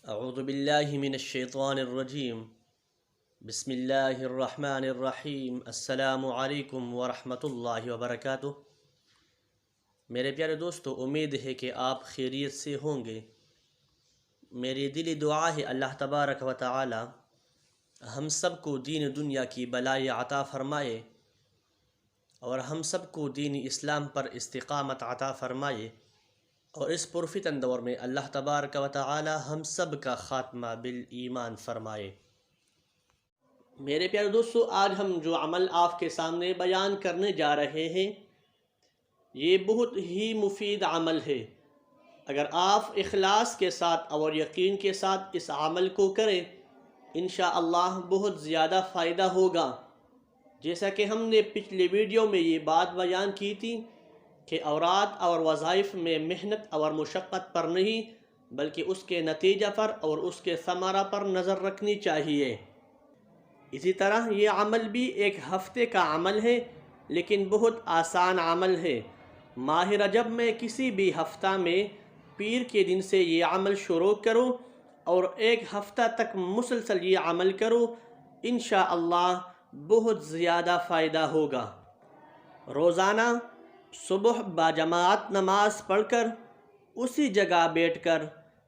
اعوذ باللہ من الشیطان الرجیم بسم اللہ الرحمن الرحیم السلام علیکم ورحمۃ اللہ وبرکاتہ۔ میرے پیارے دوستو، امید ہے کہ آپ خیریت سے ہوں گے۔ میری دلی دعا ہے اللہ تبارک و تعالی ہم سب کو دین دنیا کی بلائی عطا فرمائے اور ہم سب کو دین اسلام پر استقامت عطا فرمائے، اور اس پرفتن دور میں اللہ تبارک و تعالی ہم سب کا خاتمہ بالایمان فرمائے۔ میرے پیارے دوستو، آج ہم جو عمل آپ کے سامنے بیان کرنے جا رہے ہیں یہ بہت ہی مفید عمل ہے۔ اگر آپ اخلاص کے ساتھ اور یقین کے ساتھ اس عمل کو کریں انشاءاللہ بہت زیادہ فائدہ ہوگا۔ جیسا کہ ہم نے پچھلے ویڈیو میں یہ بات بیان کی تھی کہ اوراد اور وظائف میں محنت اور مشقت پر نہیں بلکہ اس کے نتیجہ پر اور اس کے ثمرہ پر نظر رکھنی چاہیے۔ اسی طرح یہ عمل بھی ایک ہفتے کا عمل ہے لیکن بہت آسان عمل ہے۔ ماہ رجب میں کسی بھی ہفتہ میں پیر کے دن سے یہ عمل شروع کرو اور ایک ہفتہ تک مسلسل یہ عمل کرو، انشاءاللہ بہت زیادہ فائدہ ہوگا۔ روزانہ صبح باجماعت نماز پڑھ کر اسی جگہ بیٹھ کر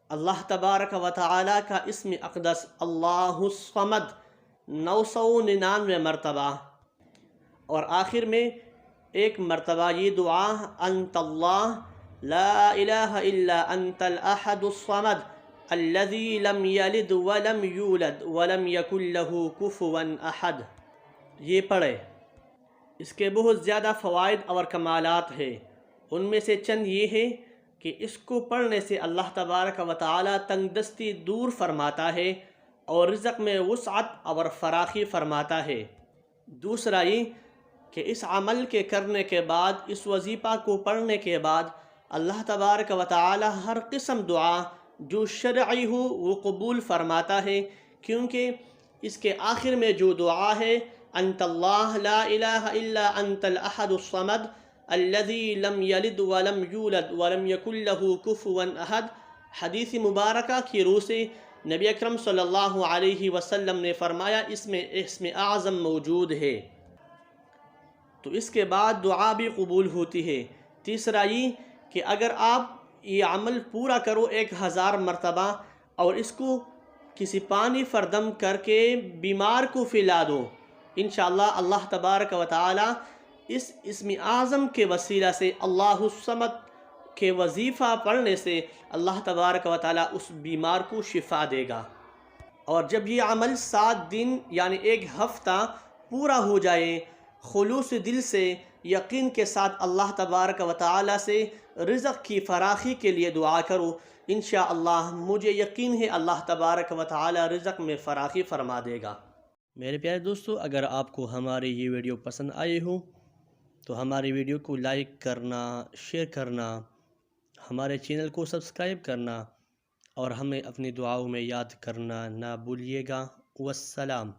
اللہ تبارک و تعالی کا اسم اقدس اللہ الصمد 999 مرتبہ اور آخر میں ایک مرتبہ یہ دعا انت اللہ لا الہ الا انت الاحد الصمد الذي لم يلد ولم يولد ولم يكن له كفوا احد، یہ پڑھے۔ اس کے بہت زیادہ فوائد اور کمالات ہیں۔ ان میں سے چند یہ ہے کہ اس کو پڑھنے سے اللہ تبارک و تعالی تنگ دستی دور فرماتا ہے اور رزق میں وسعت اور فراخی فرماتا ہے۔ دوسرا یہ کہ اس عمل کے کرنے کے بعد، اس وظیفہ کو پڑھنے کے بعد اللہ تبارک و تعالی ہر قسم دعا جو شرعی ہو وہ قبول فرماتا ہے، کیونکہ اس کے آخر میں جو دعا ہے انت اللہ لا الہ الا انت الاحد الصمد الذي لم يلد ولم يولد ولم يكن له كفوا احد، حدیث مبارکہ کی روح سے نبی اکرم صلی اللہ علیہ وسلم نے فرمایا اس میں اسم اعظم موجود ہے، تو اس کے بعد دعا بھی قبول ہوتی ہے۔ تیسرا یہ کہ اگر آپ یہ عمل پورا کرو 1000 مرتبہ اور اس کو کسی پانی فردم کر کے بیمار کو پلا دو، انشاءاللہ اللہ تبارک و تعالی اس اسم اعظم کے وسیلہ سے اللہ الصمد کے وظیفہ پڑھنے سے اللہ تبارک و تعالی اس بیمار کو شفا دے گا۔ اور جب یہ عمل 7 دن یعنی ایک ہفتہ پورا ہو جائے، خلوص دل سے یقین کے ساتھ اللہ تبارک و تعالی سے رزق کی فراخی کے لیے دعا کرو، انشاءاللہ مجھے یقین ہے اللہ تبارک و تعالی رزق میں فراخی فرما دے گا۔ میرے پیارے دوستو، اگر آپ کو ہماری یہ ویڈیو پسند آئی ہو تو ہماری ویڈیو کو لائک کرنا، شیئر کرنا، ہمارے چینل کو سبسکرائب کرنا اور ہمیں اپنی دعاؤں میں یاد کرنا نہ بھولیے گا۔ والسلام۔